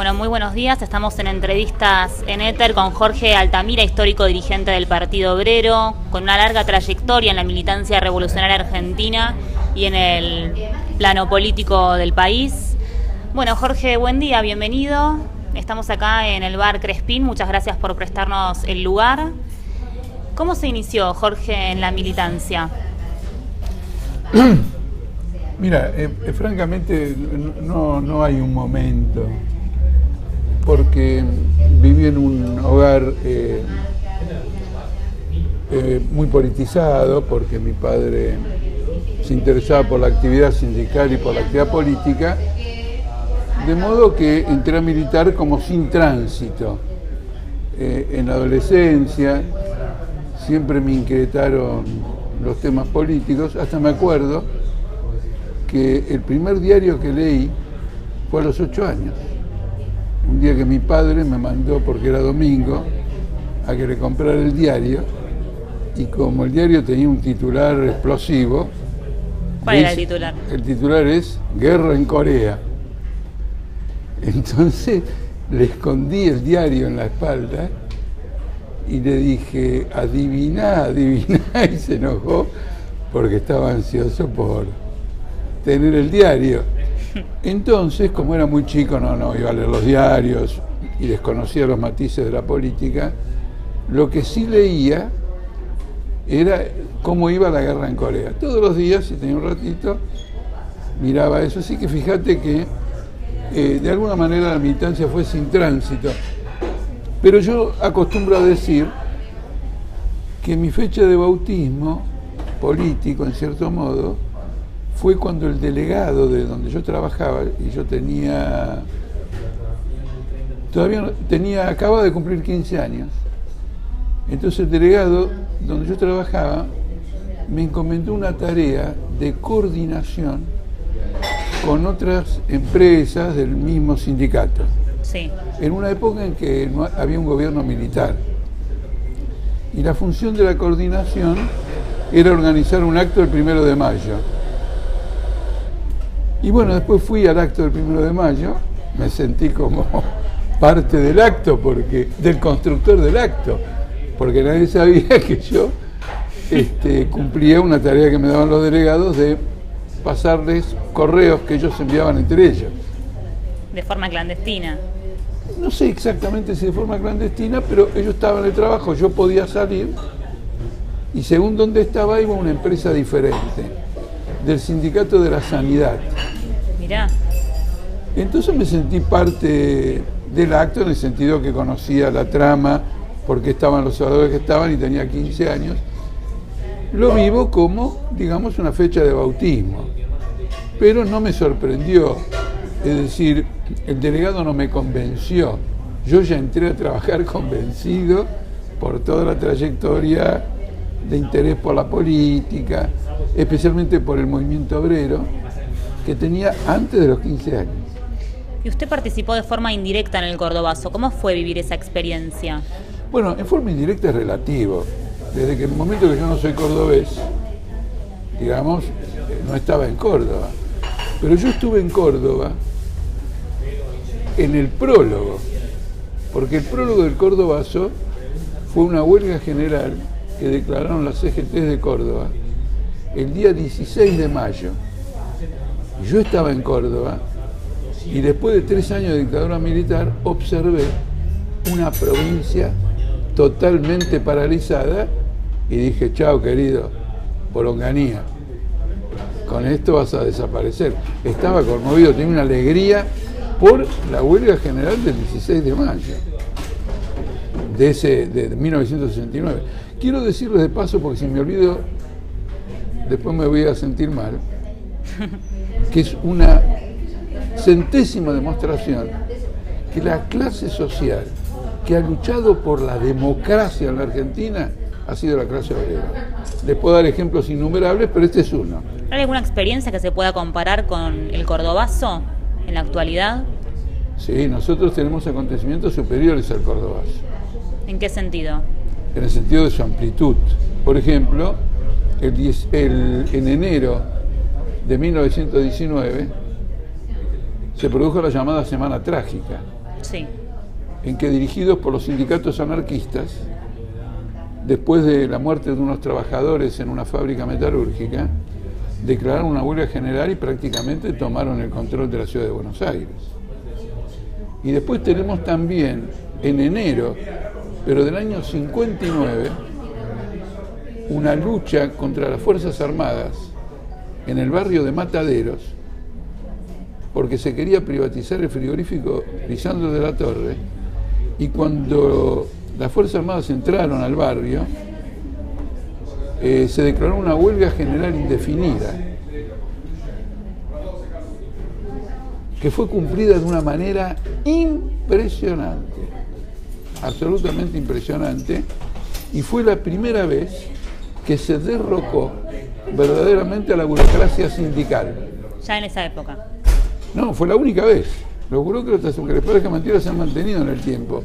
Bueno, muy buenos días. Estamos en entrevistas en Éter con Jorge Altamira, histórico dirigente del Partido Obrero, con una larga trayectoria en la militancia revolucionaria argentina y en el plano político del país. Bueno, Jorge, buen día, bienvenido. Estamos acá en el bar Crespín. Muchas gracias por prestarnos el lugar. ¿Cómo se inició, Jorge, en la militancia? Mira, francamente no hay un momento, porque viví en un hogar muy politizado, porque mi padre se interesaba por la actividad sindical y por la actividad política, de modo que entré a militar como sin tránsito. En la adolescencia siempre me inquietaron los temas políticos, hasta me acuerdo que el primer diario que leí fue a los 8 años. Un día que mi padre me mandó, porque era domingo, a que le comprara el diario, y como el diario tenía un titular explosivo... ¿Cuál era el titular? El titular es Guerra en Corea. Entonces le escondí el diario en la espalda y le dije, adiviná, y se enojó porque estaba ansioso por tener el diario. Entonces, como era muy chico, no iba a leer los diarios y desconocía los matices de la política, lo que sí leía era cómo iba la guerra en Corea. Todos los días, si tenía un ratito, miraba eso. Así que fíjate que de alguna manera la militancia fue sin tránsito. Pero yo acostumbro a decir que mi fecha de bautismo político, en cierto modo, fue cuando el delegado de donde yo trabajaba, y yo acababa de cumplir 15 años. Entonces el delegado donde yo trabajaba me encomendó una tarea de coordinación con otras empresas del mismo sindicato. Sí. En una época en que no había un gobierno militar. Y la función de la coordinación era organizar un acto el 1 de mayo. Y bueno, después fui al acto del 1 de mayo, me sentí como parte del acto, del constructor del acto, porque nadie sabía que yo cumplía una tarea que me daban los delegados de pasarles correos que ellos enviaban entre ellos. De forma clandestina. No sé exactamente si de forma clandestina, pero ellos estaban en el trabajo, yo podía salir, y según donde estaba iba a una empresa diferente, del sindicato de la sanidad. Mirá. Entonces me sentí parte del acto en el sentido que conocía la trama, porque estaban los oradores que estaban y tenía 15 años. Lo vivo como, digamos, una fecha de bautismo, pero no me sorprendió. Es decir, el delegado no me convenció. Yo ya entré a trabajar convencido por toda la trayectoria de interés por la política, especialmente por el movimiento obrero, que tenía antes de los 15 años. Y usted participó de forma indirecta en el Cordobazo. ¿Cómo fue vivir esa experiencia? Bueno, en forma indirecta es relativo. Desde que el momento que yo no soy cordobés, digamos, no estaba en Córdoba. Pero yo estuve en Córdoba en el prólogo, porque el prólogo del Cordobazo fue una huelga general que declararon las CGT de Córdoba el día 16 de mayo. Yo estaba en Córdoba y después de 3 años de dictadura militar observé una provincia totalmente paralizada y dije, chao querido, Bolonganía, con esto vas a desaparecer. Estaba conmovido, tenía una alegría por la huelga general del 16 de mayo de 1969. Quiero decirles de paso, porque si me olvido después me voy a sentir mal, que es una centésima demostración que la clase social que ha luchado por la democracia en la Argentina ha sido la clase obrera. Les puedo dar ejemplos innumerables, pero este es uno. ¿Hay alguna experiencia que se pueda comparar con el Cordobazo en la actualidad? Sí, nosotros tenemos acontecimientos superiores al Cordobazo. ¿En qué sentido? En el sentido de su amplitud. Por ejemplo, en enero de 1919 se produjo la llamada Semana Trágica, Sí. en que, dirigidos por los sindicatos anarquistas, después de la muerte de unos trabajadores en una fábrica metalúrgica, declararon una huelga general y prácticamente tomaron el control de la ciudad de Buenos Aires. Y después tenemos también, en enero, pero del año 59, una lucha contra las Fuerzas Armadas en el barrio de Mataderos, porque se quería privatizar el frigorífico Lisandro de la Torre, y cuando las Fuerzas Armadas entraron al barrio, se declaró una huelga general indefinida, que fue cumplida de una manera impresionante, absolutamente impresionante, y fue la primera vez que se derrocó verdaderamente a la burocracia sindical. Ya en esa época. No, fue la única vez. Los burócratas, aunque les parezca mentira, se han mantenido en el tiempo.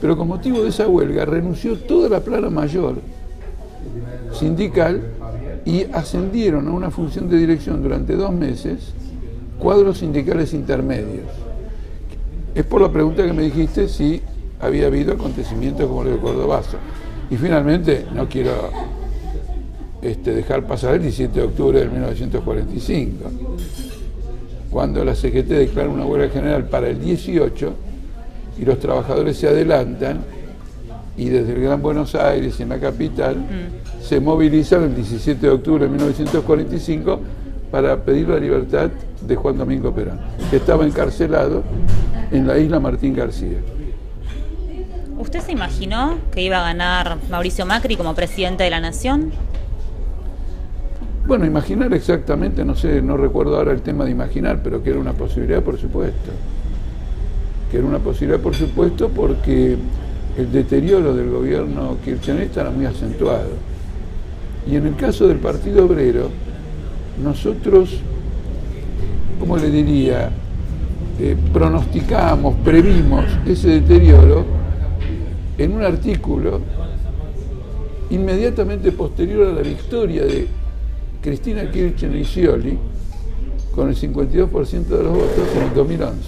Pero con motivo de esa huelga renunció toda la plana mayor sindical y ascendieron a una función de dirección durante 2 meses cuadros sindicales intermedios. Es por la pregunta que me dijiste si había habido acontecimientos como el de Cordobazo. Y finalmente, no quiero dejar pasar el 17 de octubre de 1945, cuando la CGT declara una huelga general para el 18 y los trabajadores se adelantan y desde el Gran Buenos Aires y en la capital se movilizan el 17 de octubre de 1945 para pedir la libertad de Juan Domingo Perón, que estaba encarcelado en la isla Martín García. ¿Usted se imaginó que iba a ganar Mauricio Macri como presidente de la Nación? Bueno, imaginar exactamente, no sé, no recuerdo ahora el tema de imaginar, pero que era una posibilidad, por supuesto. Que era una posibilidad, por supuesto, porque el deterioro del gobierno kirchnerista era muy acentuado. Y en el caso del Partido Obrero, nosotros, ¿cómo le diría?, pronosticamos, previmos ese deterioro en un artículo inmediatamente posterior a la victoria de Cristina Kirchner y Scioli con el 52% de los votos en el 2011,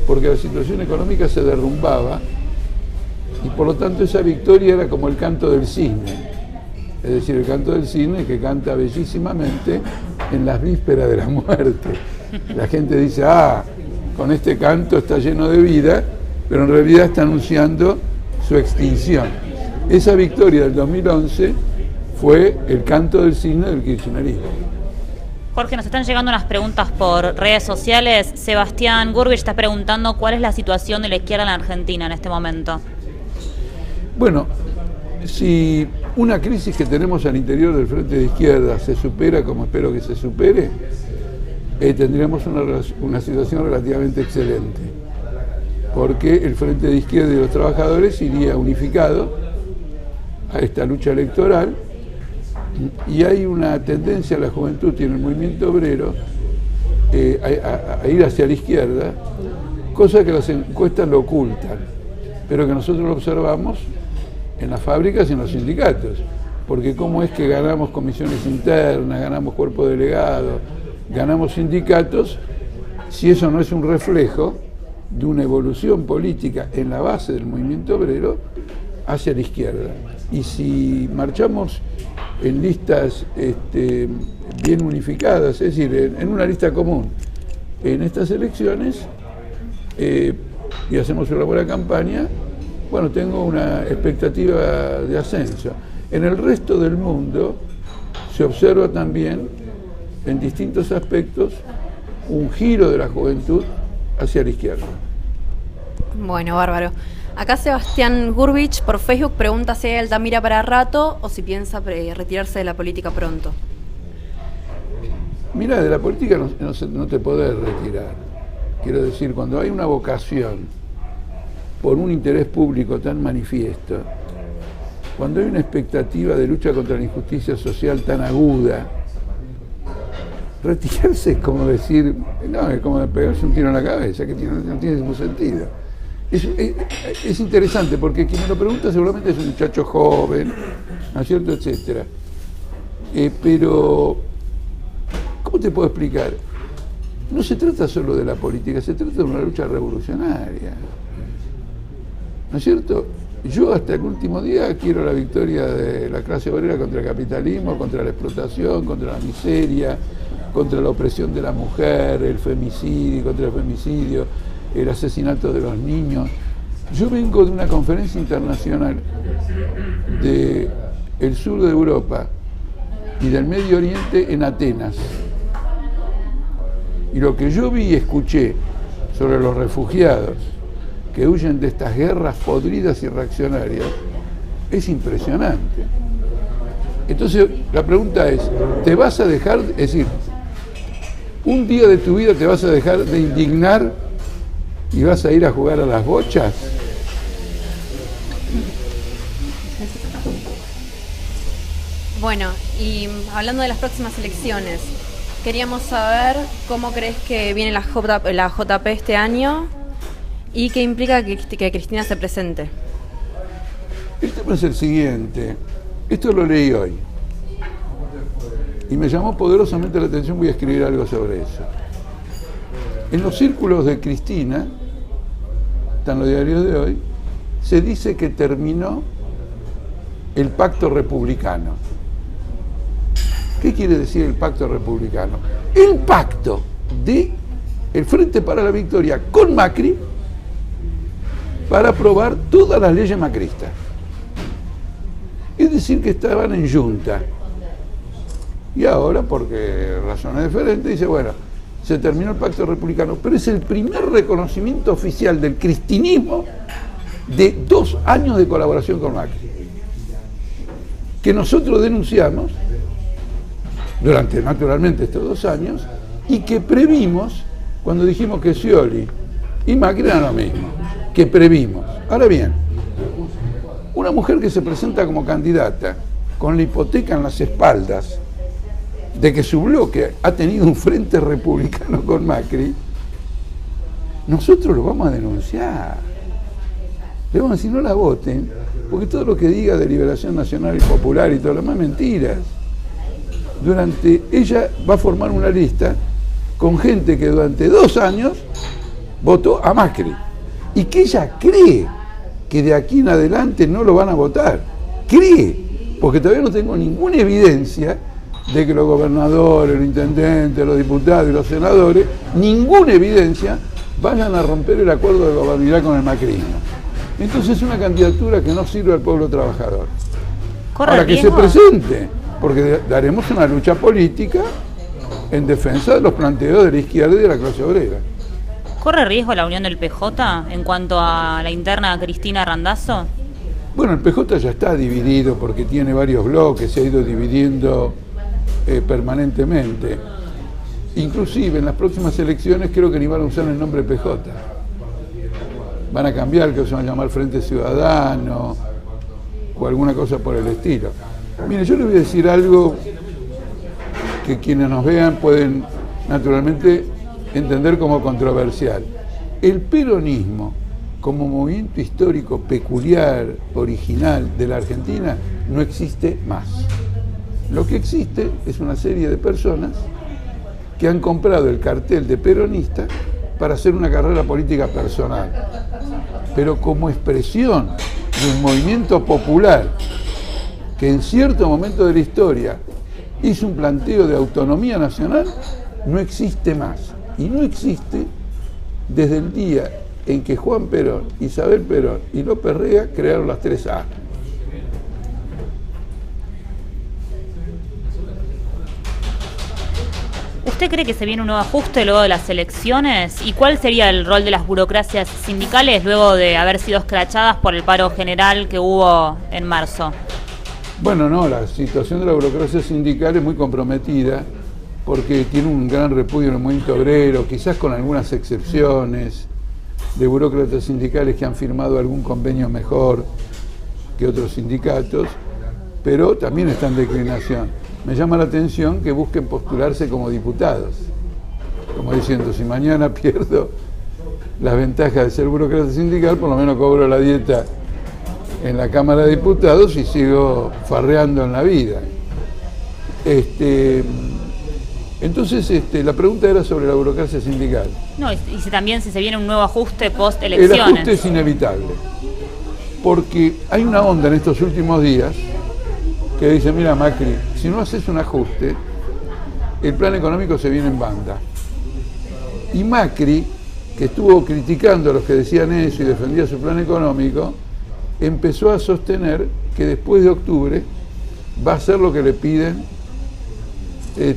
porque la situación económica se derrumbaba y por lo tanto esa victoria era como el canto del cisne, es decir, el canto del cisne que canta bellísimamente en las vísperas de la muerte. La gente dice, con este canto está lleno de vida, pero en realidad está anunciando su extinción. Esa victoria del 2011 fue el canto del cisne del kirchnerismo. Jorge, nos están llegando unas preguntas por redes sociales. Sebastián Gurbich está preguntando cuál es la situación de la izquierda en la Argentina en este momento. Bueno, si una crisis que tenemos al interior del Frente de Izquierda se supera, como espero que se supere, tendríamos una situación relativamente excelente, porque el Frente de Izquierda y los trabajadores iría unificado a esta lucha electoral. Y hay una tendencia a la juventud y en el movimiento obrero a ir hacia la izquierda, cosa que las encuestas lo ocultan, pero que nosotros lo observamos en las fábricas y en los sindicatos, porque cómo es que ganamos comisiones internas, ganamos cuerpo delegado, ganamos sindicatos, si eso no es un reflejo de una evolución política en la base del movimiento obrero hacia la izquierda. Y si marchamos en listas bien unificadas, es decir, en una lista común en estas elecciones, y hacemos una buena campaña, bueno, tengo una expectativa de ascenso. En el resto del mundo se observa también, en distintos aspectos, un giro de la juventud hacia la izquierda. Bueno, bárbaro. Acá Sebastián Gurbich por Facebook pregunta si hay Altamira para rato o si piensa retirarse de la política pronto. Mira, de la política no te podés retirar. Quiero decir, cuando hay una vocación por un interés público tan manifiesto, cuando hay una expectativa de lucha contra la injusticia social tan aguda, retirarse es como decir, no, es como pegarse un tiro en la cabeza, que no tiene ningún sentido. Es interesante porque quien me lo pregunta seguramente es un muchacho joven, ¿no es cierto?, etcétera. Pero, ¿cómo te puedo explicar? No se trata solo de la política, se trata de una lucha revolucionaria. ¿no es cierto? Yo hasta el último día quiero la victoria de la clase obrera contra el capitalismo, contra la explotación, contra la miseria, contra la opresión de la mujer, el femicidio, contra el femicidio, el asesinato de los niños. Yo vengo de una conferencia internacional del sur de Europa y del Medio Oriente en Atenas. Y lo que yo vi y escuché sobre los refugiados que huyen de estas guerras podridas y reaccionarias es impresionante. Entonces la pregunta es, ¿te vas a dejar, es decir, un día de tu vida te vas a dejar de indignar y vas a ir a jugar a las bochas? Bueno, y hablando de las próximas elecciones, queríamos saber cómo crees que viene la JP este año y qué implica que Cristina se presente. El tema es el siguiente, esto lo leí hoy y me llamó poderosamente la atención, voy a escribir algo sobre eso. En los círculos de Cristina, están los diarios de hoy, se dice que terminó el pacto republicano. ¿Qué quiere decir el pacto republicano? El pacto de el Frente para la Victoria con Macri para aprobar todas las leyes macristas. Es decir, que estaban en yunta. Y ahora, porque razones diferentes, dice, bueno, se terminó el pacto republicano, pero es el primer reconocimiento oficial del cristinismo de 2 años de colaboración con Macri, que nosotros denunciamos durante, naturalmente, estos 2 años, y que previmos cuando dijimos que Scioli y Macri eran lo mismo, que previmos. Ahora bien, una mujer que se presenta como candidata con la hipoteca en las espaldas de que su bloque ha tenido un frente republicano con Macri, nosotros lo vamos a denunciar. Le vamos a decir, no la voten, porque todo lo que diga de Liberación Nacional y Popular y todo lo demás, mentiras. Ella va a formar una lista con gente que durante 2 años votó a Macri y que ella cree que de aquí en adelante no lo van a votar. Cree, porque todavía no tengo ninguna evidencia de que los gobernadores, los intendentes, los diputados y los senadores, ninguna evidencia, vayan a romper el acuerdo de gobernabilidad con el macrismo. Entonces es una candidatura que no sirve al pueblo trabajador. Ahora que se presente, porque daremos una lucha política en defensa de los planteos de la izquierda y de la clase obrera. ¿Corre riesgo la unión del PJ en cuanto a la interna Cristina Randazzo? Bueno, el PJ ya está dividido porque tiene varios bloques, se ha ido dividiendo permanentemente. Inclusive en las próximas elecciones creo que ni van a usar el nombre PJ. Van a cambiar, que se van a llamar Frente Ciudadano o alguna cosa por el estilo. Mire, yo les voy a decir algo que quienes nos vean pueden naturalmente entender como controversial. El peronismo, como movimiento histórico peculiar, original de la Argentina, no existe más. Lo que existe es una serie de personas que han comprado el cartel de peronista para hacer una carrera política personal. Pero como expresión de un movimiento popular que en cierto momento de la historia hizo un planteo de autonomía nacional, no existe más. Y no existe desde el día en que Juan Perón, Isabel Perón y López Rega crearon las 3A. ¿Usted cree que se viene un nuevo ajuste luego de las elecciones? ¿Y cuál sería el rol de las burocracias sindicales luego de haber sido escrachadas por el paro general que hubo en marzo? Bueno, no, la situación de la burocracia sindical es muy comprometida porque tiene un gran repudio en el movimiento obrero, quizás con algunas excepciones de burócratas sindicales que han firmado algún convenio mejor que otros sindicatos, pero también está en declinación. Me llama la atención que busquen postularse como diputados, como diciendo, si mañana pierdo las ventajas de ser burócrata sindical, por lo menos cobro la dieta en la Cámara de Diputados y sigo farreando en la vida. Entonces, la pregunta era sobre la burocracia sindical. No, y si también si se viene un nuevo ajuste post-elecciones. El ajuste es inevitable. porque hay una onda en estos últimos días que dice, mira Macri, si no haces un ajuste, el plan económico se viene en banda. Y Macri, que estuvo criticando a los que decían eso y defendía su plan económico, empezó a sostener que después de octubre va a hacer lo que le piden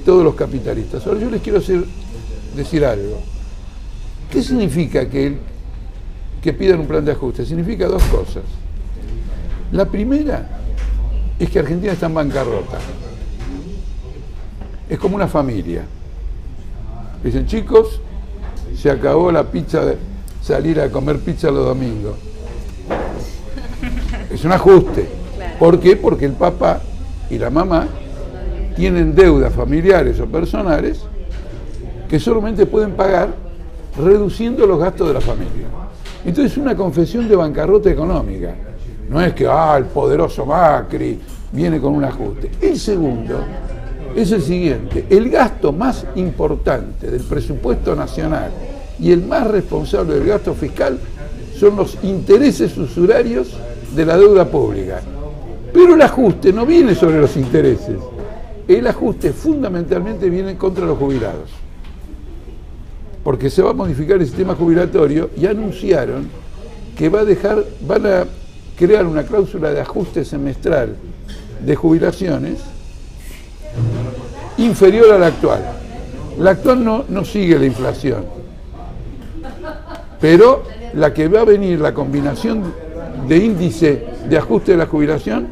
todos los capitalistas. Ahora yo les quiero decir algo. ¿Qué significa que pidan un plan de ajuste? Significa dos cosas. La primera es que Argentina está en bancarrota. Es como una familia. Dicen, chicos, se acabó la pizza de salir a comer pizza los domingos. Es un ajuste. ¿Por qué? Porque el papá y la mamá tienen deudas familiares o personales que solamente pueden pagar reduciendo los gastos de la familia. Entonces es una confesión de bancarrota económica. No es que, el poderoso Macri viene con un ajuste. El segundo es el siguiente. El gasto más importante del presupuesto nacional y el más responsable del gasto fiscal son los intereses usurarios de la deuda pública. Pero el ajuste no viene sobre los intereses. El ajuste fundamentalmente viene contra los jubilados. Porque se va a modificar el sistema jubilatorio y anunciaron que van a crear una cláusula de ajuste semestral de jubilaciones inferior a la actual. La actual no sigue la inflación, pero la que va a venir, la combinación de índice de ajuste de la jubilación,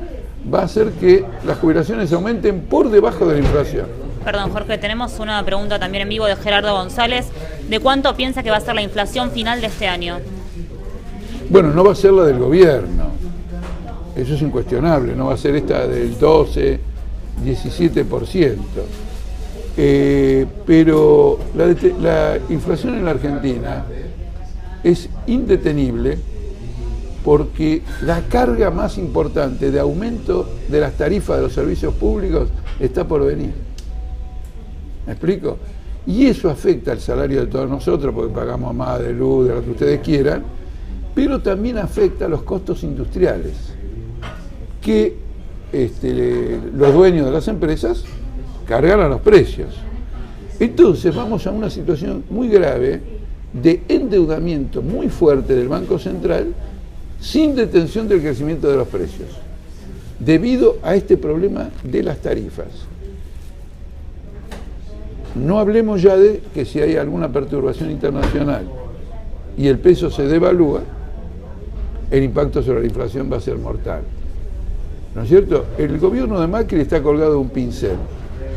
va a hacer que las jubilaciones aumenten por debajo de la inflación. Perdón, Jorge, tenemos una pregunta también en vivo de Gerardo González. ¿De cuánto piensa que va a ser la inflación final de este año? Bueno, no va a ser la del gobierno. Eso es incuestionable. No va a ser esta del 12, 17%. Pero la inflación en la Argentina es indetenible porque la carga más importante de aumento de las tarifas de los servicios públicos está por venir. ¿Me explico? Y eso afecta al salario de todos nosotros, porque pagamos más de luz, de lo que ustedes quieran, pero también afecta a los costos industriales, que los dueños de las empresas cargan a los precios. Entonces vamos a una situación muy grave de endeudamiento muy fuerte del Banco Central, sin detención del crecimiento de los precios, debido a este problema de las tarifas. No hablemos ya de que si hay alguna perturbación internacional y el peso se devalúa, el impacto sobre la inflación va a ser mortal. ¿No es cierto? El gobierno de Macri está colgado de un pincel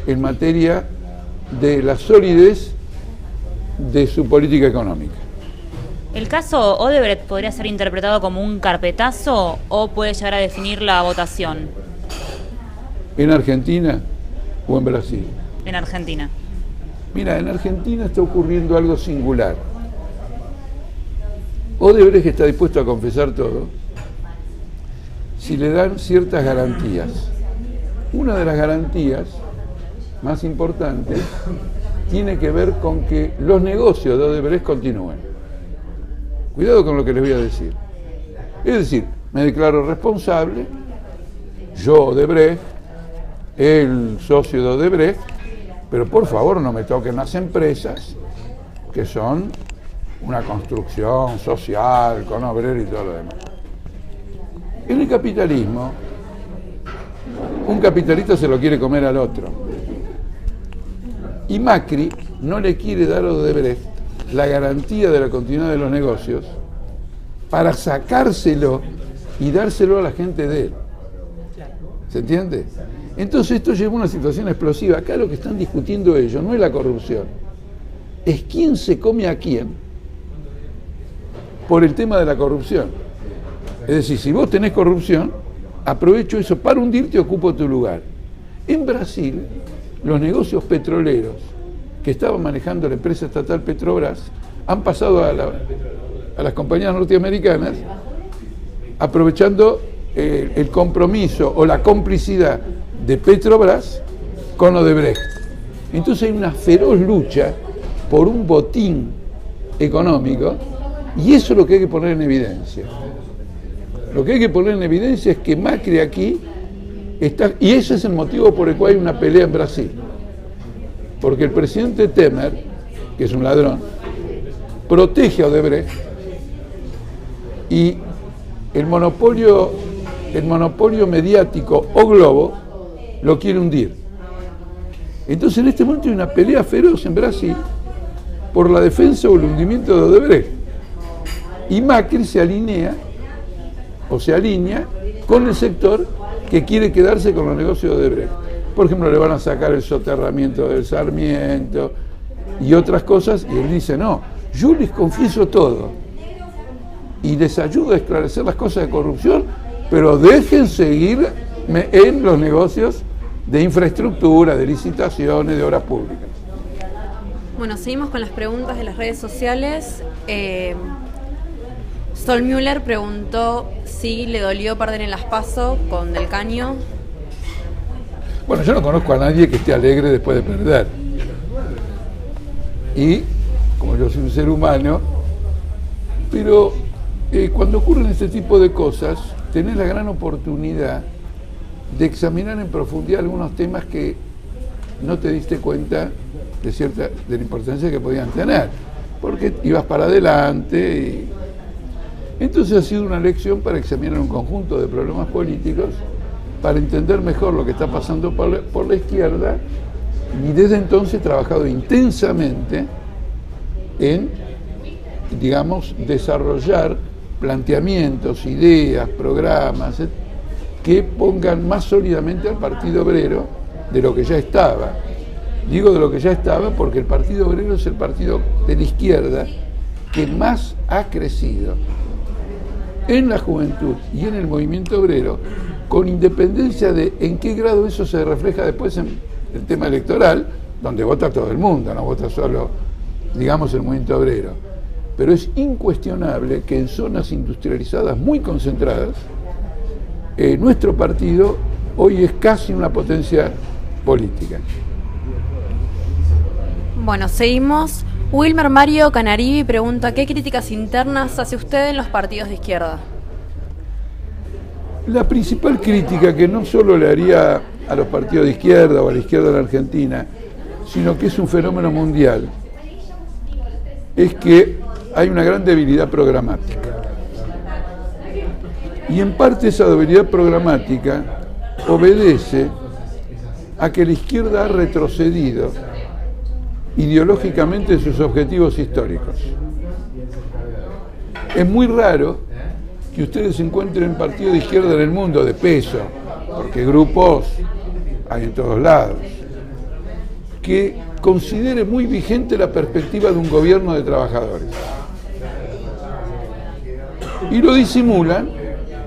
en materia de la solidez de su política económica. ¿El caso Odebrecht podría ser interpretado como un carpetazo o puede llegar a definir la votación? ¿En Argentina o en Brasil? En Argentina. Mira, en Argentina está ocurriendo algo singular. Odebrecht está dispuesto a confesar todo si le dan ciertas garantías. Una de las garantías más importantes tiene que ver con que los negocios de Odebrecht continúen. Cuidado con lo que les voy a decir. Es decir, me declaro responsable, yo Odebrecht, el socio de Odebrecht, pero por favor no me toquen las empresas que son una construcción social, con obrero y todo lo demás. En el capitalismo, un capitalista se lo quiere comer al otro. Y Macri no le quiere dar a Odebrecht la garantía de la continuidad de los negocios para sacárselo y dárselo a la gente de él. ¿Se entiende? Entonces esto lleva a una situación explosiva. Acá lo que están discutiendo ellos no es la corrupción, es quién se come a quién por el tema de la corrupción. Es decir, si vos tenés corrupción, aprovecho eso para hundirte y ocupo tu lugar. En Brasil, los negocios petroleros que estaban manejando la empresa estatal Petrobras han pasado a las compañías norteamericanas, aprovechando el compromiso o la complicidad de Petrobras con Odebrecht. Entonces hay una feroz lucha por un botín económico y eso es lo que hay que poner en evidencia. Lo que hay que poner en evidencia es que Macri aquí está, y ese es el motivo por el cual hay una pelea en Brasil. Porque el presidente Temer, que es un ladrón, protege a Odebrecht y el monopolio mediático O Globo lo quiere hundir. Entonces en este momento hay una pelea feroz en Brasil por la defensa o el hundimiento de Odebrecht. Y Macri se alinea con el sector que quiere quedarse con los negocios de Odebrecht. Por ejemplo, le van a sacar el soterramiento del Sarmiento y otras cosas, y él dice, no, yo les confieso todo y les ayudo a esclarecer las cosas de corrupción, pero dejen seguirme en los negocios de infraestructura, de licitaciones, de obras públicas. Bueno, seguimos con las preguntas de las redes sociales. Sol Müller preguntó si le dolió perder en las PASO con Del Caño. Bueno, yo no conozco a nadie que esté alegre después de perder. Y, como yo soy un ser humano, pero cuando ocurren este tipo de cosas, tenés la gran oportunidad de examinar en profundidad algunos temas que no te diste cuenta de la importancia que podían tener, porque ibas para adelante y... Entonces ha sido una lección para examinar un conjunto de problemas políticos, para entender mejor lo que está pasando por la izquierda, y desde entonces he trabajado intensamente en, digamos, desarrollar planteamientos, ideas, programas, que pongan más sólidamente al Partido Obrero de lo que ya estaba. Digo de lo que ya estaba porque el Partido Obrero es el partido de la izquierda que más ha crecido en la juventud y en el movimiento obrero, con independencia de en qué grado eso se refleja después en el tema electoral, donde vota todo el mundo, no vota solo, digamos, el movimiento obrero. Pero es incuestionable que en zonas industrializadas muy concentradas, nuestro partido hoy es casi una potencia política. Bueno, seguimos. Wilmer Mario Canarivi pregunta, ¿qué críticas internas hace usted en los partidos de izquierda? La principal crítica que no solo le haría a los partidos de izquierda o a la izquierda en la Argentina, sino que es un fenómeno mundial, es que hay una gran debilidad programática. Y en parte esa debilidad programática obedece a que la izquierda ha retrocedido ideológicamente sus objetivos históricos. Es muy raro que ustedes encuentren partidos de izquierda en el mundo de peso, porque grupos hay en todos lados, que considere muy vigente la perspectiva de un gobierno de trabajadores. Y lo disimulan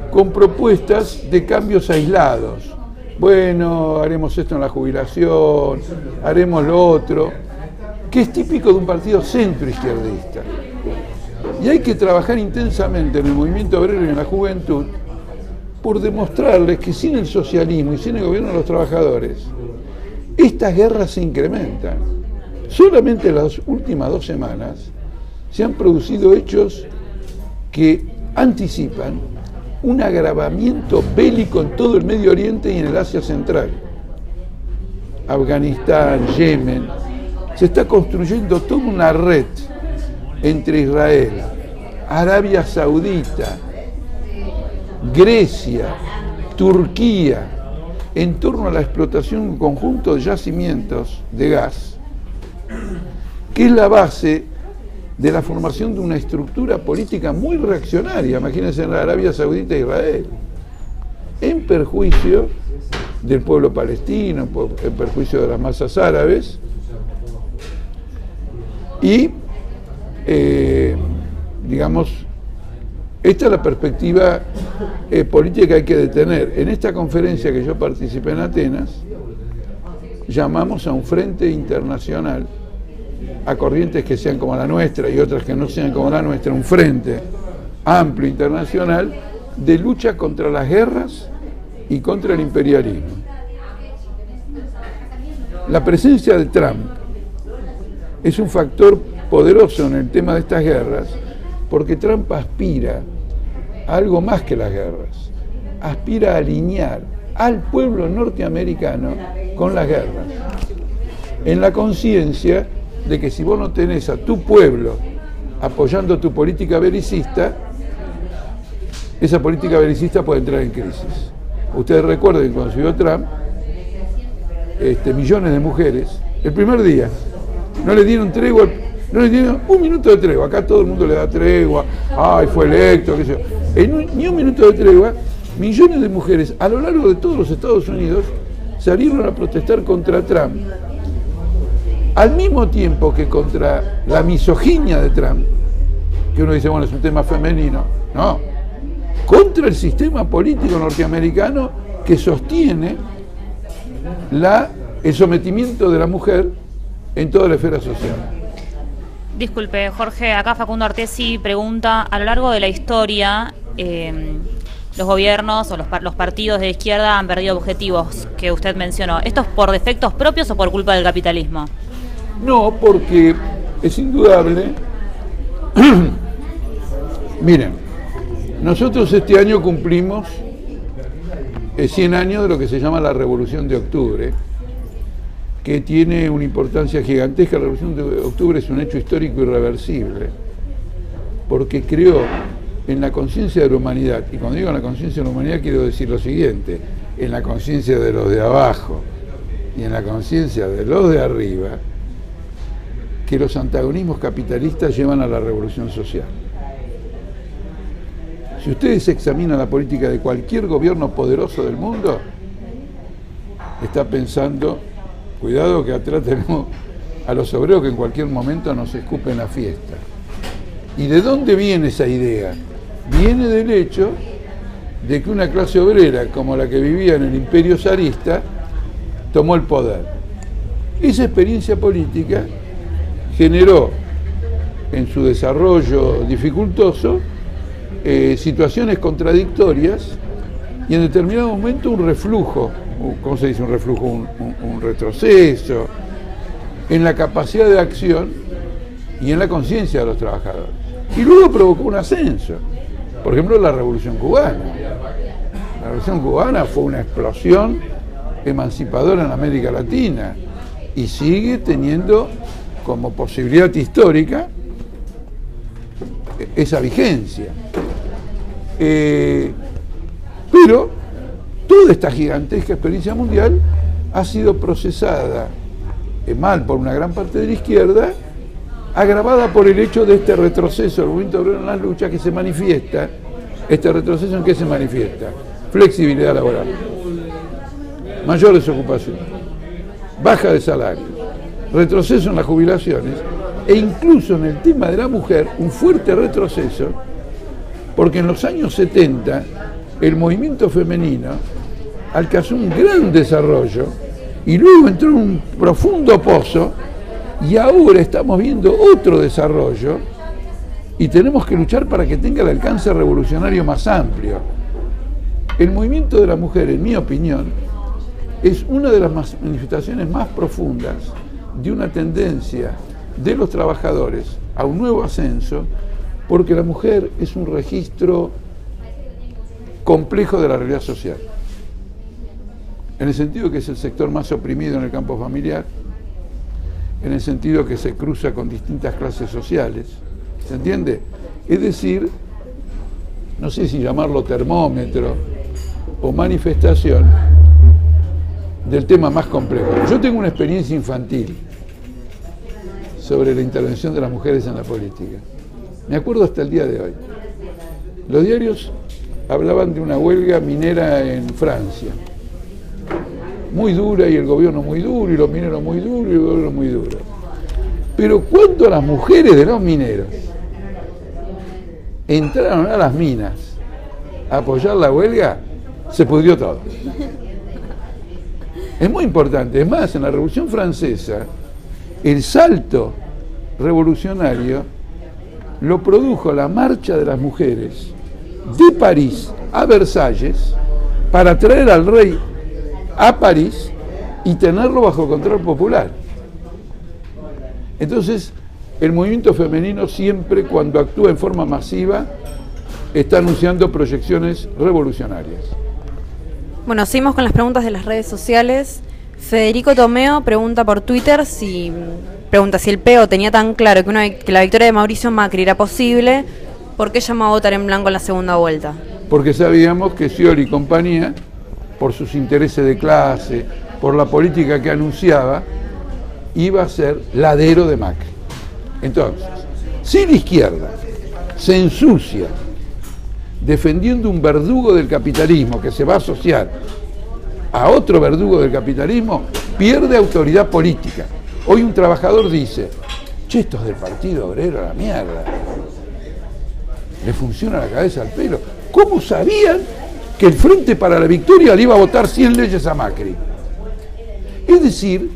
con propuestas de cambios aislados. Bueno, haremos esto en la jubilación, haremos lo otro, que es típico de un partido centro-izquierdista. Y hay que trabajar intensamente en el movimiento obrero y en la juventud por demostrarles que sin el socialismo y sin el gobierno de los trabajadores, estas guerras se incrementan. Solamente en las últimas 2 semanas se han producido hechos que anticipan un agravamiento bélico en todo el Medio Oriente y en el Asia Central. Afganistán, Yemen, se está construyendo toda una red entre Israel, Arabia Saudita, Grecia, Turquía, en torno a la explotación de un conjunto de yacimientos de gas, que es la base de la formación de una estructura política muy reaccionaria, imagínense en la Arabia Saudita e Israel, en perjuicio del pueblo palestino, en perjuicio de las masas árabes, y digamos, esta es la perspectiva política que hay que detener. En esta conferencia que yo participé en Atenas, llamamos a un frente internacional, a corrientes que sean como la nuestra y otras que no sean como la nuestra, un frente amplio internacional de lucha contra las guerras y contra el imperialismo. La presencia de Trump es un factor poderoso en el tema de estas guerras, porque Trump aspira a algo más que las guerras. Aspira a alinear al pueblo norteamericano con las guerras, en la conciencia de que si vos no tenés a tu pueblo apoyando tu política belicista, esa política belicista puede entrar en crisis. Ustedes recuerden cuando subió Trump, millones de mujeres, el primer día, no le dieron tregua, no le dieron un minuto de tregua. Acá todo el mundo le da tregua, ay, fue electo, qué sé yo. Ni un minuto de tregua, millones de mujeres a lo largo de todos los Estados Unidos salieron a protestar contra Trump, al mismo tiempo que contra la misoginia de Trump, que uno dice, bueno, es un tema femenino, no, contra el sistema político norteamericano que sostiene el sometimiento de la mujer en toda la esfera social. Disculpe, Jorge, acá Facundo Artesi pregunta, a lo largo de la historia, los gobiernos o los partidos de izquierda han perdido objetivos que usted mencionó. ¿Esto es por defectos propios o por culpa del capitalismo? No, porque es indudable. Miren, nosotros este año cumplimos 100 años de lo que se llama la Revolución de Octubre, que tiene una importancia gigantesca. La Revolución de Octubre es un hecho histórico irreversible, porque creó en la conciencia de la humanidad, y cuando digo en la conciencia de la humanidad quiero decir lo siguiente, en la conciencia de los de abajo y en la conciencia de los de arriba, que los antagonismos capitalistas llevan a la revolución social. Si ustedes examinan la política de cualquier gobierno poderoso del mundo, está pensando, cuidado que atrás tenemos a los obreros que en cualquier momento nos escupen la fiesta. ¿Y de dónde viene esa idea? Viene del hecho de que una clase obrera como la que vivía en el imperio zarista tomó el poder. Esa experiencia política generó en su desarrollo dificultoso situaciones contradictorias y en determinado momento un reflujo, ¿cómo se dice un reflujo? Un retroceso en la capacidad de acción y en la conciencia de los trabajadores. Y luego provocó un ascenso. Por ejemplo, la Revolución Cubana. La Revolución Cubana fue una explosión emancipadora en América Latina y sigue teniendo como posibilidad histórica esa vigencia. Pero toda esta gigantesca experiencia mundial ha sido procesada mal por una gran parte de la izquierda, agravada por el hecho de este retroceso del movimiento obrero en las luchas que se manifiesta. ¿Este retroceso en qué se manifiesta? Flexibilidad laboral, mayor desocupación, baja de salarios, retroceso en las jubilaciones e incluso en el tema de la mujer un fuerte retroceso, porque en los años 70 el movimiento femenino alcanzó un gran desarrollo y luego entró en un profundo pozo y ahora estamos viendo otro desarrollo y tenemos que luchar para que tenga el alcance revolucionario más amplio. El movimiento de la mujer, en mi opinión, es una de las manifestaciones más profundas de una tendencia de los trabajadores a un nuevo ascenso, porque la mujer es un registro complejo de la realidad social, en el sentido que es el sector más oprimido en el campo familiar, en el sentido que se cruza con distintas clases sociales, ¿se entiende? Es decir, no sé si llamarlo termómetro o manifestación del tema más complejo. Yo tengo una experiencia infantil sobre la intervención de las mujeres en la política. Me acuerdo hasta el día de hoy. Los diarios hablaban de una huelga minera en Francia, muy dura, y el gobierno muy duro, y los mineros muy duros, y el gobierno muy duro. Pero cuando las mujeres de los mineros entraron a las minas a apoyar la huelga, se pudrió todo. Es muy importante. Es más, en la Revolución Francesa, el salto revolucionario lo produjo la marcha de las mujeres de París a Versalles para traer al rey a París y tenerlo bajo control popular. Entonces, el movimiento femenino siempre, cuando actúa en forma masiva, está anunciando proyecciones revolucionarias. Bueno, seguimos con las preguntas de las redes sociales. Federico Tomeo pregunta por Twitter si el PEO tenía tan claro que la victoria de Mauricio Macri era posible, ¿por qué llamó a votar en blanco en la segunda vuelta? Porque sabíamos que Scioli y compañía, por sus intereses de clase, por la política que anunciaba, iba a ser ladero de Macri. Entonces, si la izquierda se ensucia defendiendo un verdugo del capitalismo que se va a asociar a otro verdugo del capitalismo, pierde autoridad política. Hoy un trabajador dice, che, estos del Partido Obrero a la mierda, le funciona la cabeza al pelo. ¿Cómo sabían que el Frente para la Victoria le iba a votar 100 leyes a Macri? Es decir,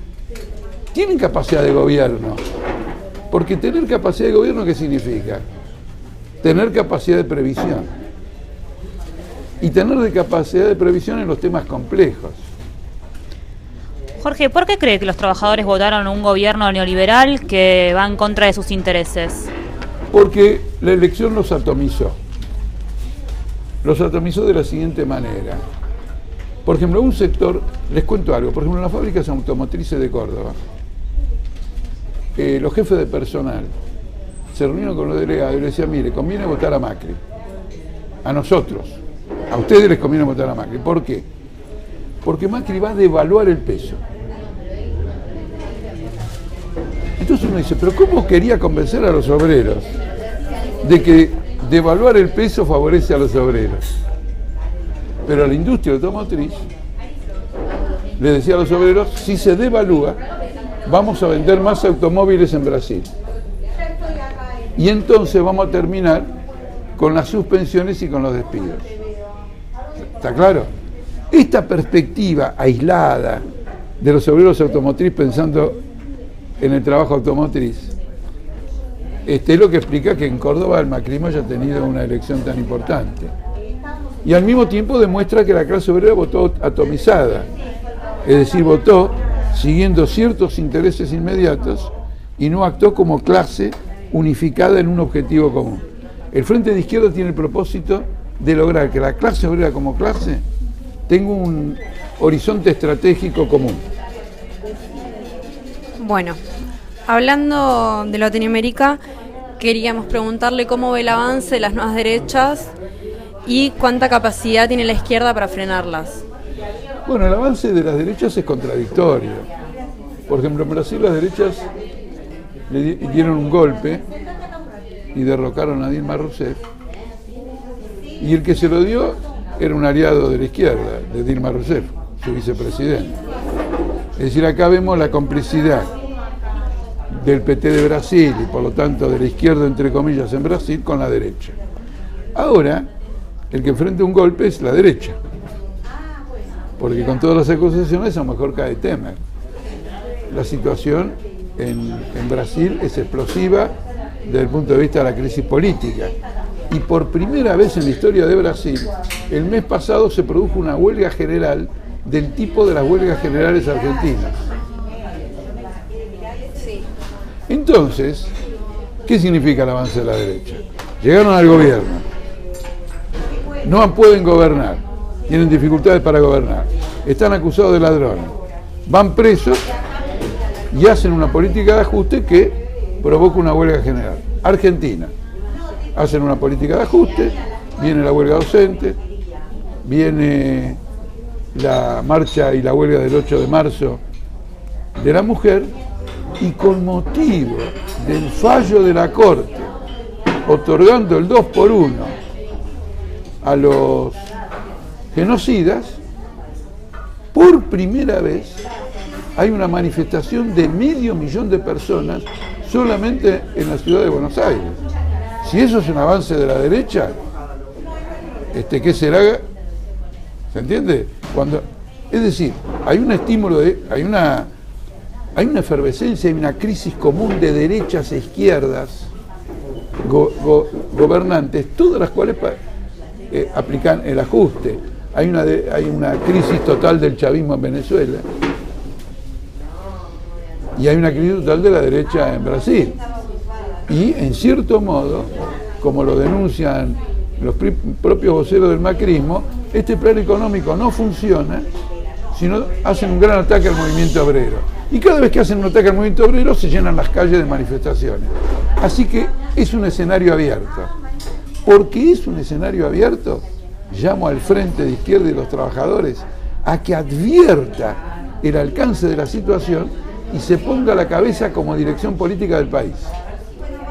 tienen capacidad de gobierno. Porque tener capacidad de gobierno, ¿qué significa? Tener capacidad de previsión. Y tener capacidad de previsión en los temas complejos. Jorge, ¿por qué cree que los trabajadores votaron un gobierno neoliberal que va en contra de sus intereses? Porque la elección los atomizó. Los atomizó de la siguiente manera. Por ejemplo, un sector, les cuento algo, por ejemplo, en las fábricas automotrices de Córdoba, los jefes de personal se reunieron con los delegados y les decían, mire, conviene votar a Macri, a nosotros, a ustedes les conviene votar a Macri. ¿Por qué? Porque Macri va a devaluar el peso. Entonces uno dice, pero ¿cómo quería convencer a los obreros de que devaluar el peso favorece a los obreros? Pero a la industria automotriz le decía a los obreros, si se devalúa, vamos a vender más automóviles en Brasil. Y entonces vamos a terminar con las suspensiones y con los despidos. ¿Está claro? Esta perspectiva aislada de los obreros automotriz pensando en el trabajo automotriz, es lo que explica que en Córdoba el macrismo haya tenido una elección tan importante. Y al mismo tiempo demuestra que la clase obrera votó atomizada, es decir, votó siguiendo ciertos intereses inmediatos y no actuó como clase unificada en un objetivo común. El Frente de Izquierda tiene el propósito de lograr que la clase obrera como clase tenga un horizonte estratégico común. Bueno, hablando de Latinoamérica, queríamos preguntarle cómo ve el avance de las nuevas derechas y cuánta capacidad tiene la izquierda para frenarlas. Bueno, el avance de las derechas es contradictorio. Por ejemplo, en Brasil las derechas le dieron un golpe y derrocaron a Dilma Rousseff. Y el que se lo dio era un aliado de la izquierda, de Dilma Rousseff, su vicepresidente. Es decir, acá vemos la complicidad del PT de Brasil y por lo tanto de la izquierda, entre comillas, en Brasil con la derecha. Ahora, el que enfrenta un golpe es la derecha. Porque con todas las acusaciones a lo mejor cae Temer. La situación en Brasil es explosiva desde el punto de vista de la crisis política. Y por primera vez en la historia de Brasil, el mes pasado se produjo una huelga general del tipo de las huelgas generales argentinas. Entonces, ¿qué significa el avance de la derecha? Llegaron al gobierno, no pueden gobernar, tienen dificultades para gobernar, están acusados de ladrones, van presos y hacen una política de ajuste que provoca una huelga general. Argentina, hacen una política de ajuste, viene la huelga docente, viene la marcha y la huelga del 8 de marzo de la mujer, y con motivo del fallo de la Corte otorgando el 2x1 a los genocidas, por primera vez hay una manifestación de 500.000 de personas solamente en la ciudad de Buenos Aires. Si eso es un avance de la derecha, ¿qué será? ¿Se entiende? Es decir, hay un estímulo, hay una efervescencia, hay una crisis común de derechas e izquierdas gobernantes, todas las cuales aplican el ajuste. Hay una crisis total del chavismo en Venezuela y hay una crisis total de la derecha en Brasil. Y en cierto modo, como lo denuncian los propios voceros del macrismo, este plan económico no funciona, sino hacen un gran ataque al movimiento obrero. Y cada vez que hacen un ataque al movimiento obrero se llenan las calles de manifestaciones. Así que es un escenario abierto. Porque es un escenario abierto, llamo al Frente de Izquierda y los Trabajadores a que advierta el alcance de la situación y se ponga a la cabeza como dirección política del país.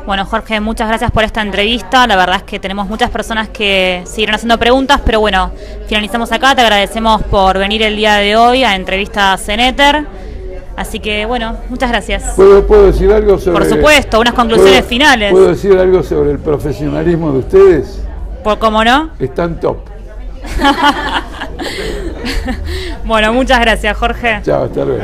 Bueno, Jorge, muchas gracias por esta entrevista. La verdad es que tenemos muchas personas que siguieron haciendo preguntas, pero bueno, finalizamos acá. Te agradecemos por venir el día de hoy a Entrevistas en Éter. Así que, bueno, muchas gracias. ¿Puedo decir algo sobre...? Por supuesto, unas conclusiones finales. ¿Puedo decir algo sobre el profesionalismo de ustedes? ¿Cómo no? Están top. Bueno, muchas gracias, Jorge. Chao, hasta luego.